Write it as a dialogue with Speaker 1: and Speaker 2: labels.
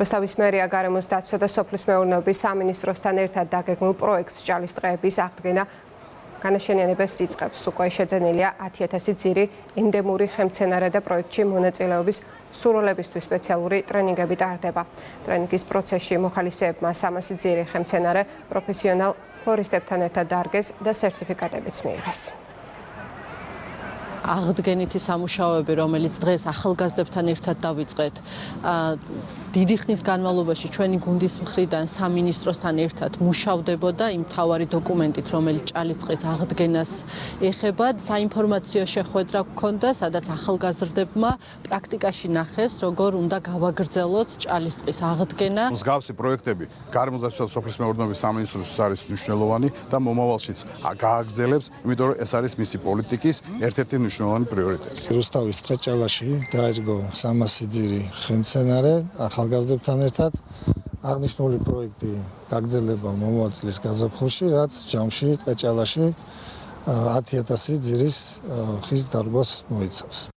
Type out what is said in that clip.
Speaker 1: რუსთავის მერია გარემოს დაცვა და სოფლის მეურნეობის სამინისტროსთან ერთად დაგეგმილ პროექტს ჭალის ტყეების აღდგენა განაშენიანებას იწყებს. უკვე შეძენილია 10,000 ძირი ენდემური ხემცენარე და პროექტში მონაწილეობის სურვილებისთვის სპეციალური ტრენინგები ტარდება. ტრენინგის პროცესში მოხალისეებმა 300 ძირი ხემცენარე პროფესიონალ ფლორისტებთან ერთად დარგეს და სერტიფიკატებიც მიიღეს.
Speaker 2: აღდგენითი სამუშაოები, რომელიც დღეს ახალგაზრდებთან ერთად დავიწყეთ, დიდი ხნის განმავლობაში ჩვენი გუნდის მხრიდან სამინისტროსთან ერთად მუშავდებოდა იმ მთავარი დოკუმენტით, რომელიც ჭალის ტყის აღდგენას ეხება. საინფორმაციო შეხვედრა გქონდა, სადაც ახალგაზრდებმა პრაქტიკაში ნახეს, როგორ უნდა გავაგრძელოთ ჭალის ტყის აღდგენა.
Speaker 3: მსგავსი პროექტები გარემოდაცვა და სოფლის მეურნეობის სამინისტროს არის მნიშვნელოვანი და მომავალშიც გააგრძელებს, იმიტომ რომ ეს არის მისი პოლიტიკის ერთ-ერთი მნიშვნელოვანი პრიორიტეტი.
Speaker 4: რუსთავის ტყეჭალაში დაერგო 300 ძირი ხემცენარე ახალგაზრდებთან ერთად. აღნიშნული პროექტი გაგრძელება მომავალ წლის გაზაფხულში, რაც ჯამში ტყეჭალაში 10,000 ძირის ხის დარგვას მოიცავს.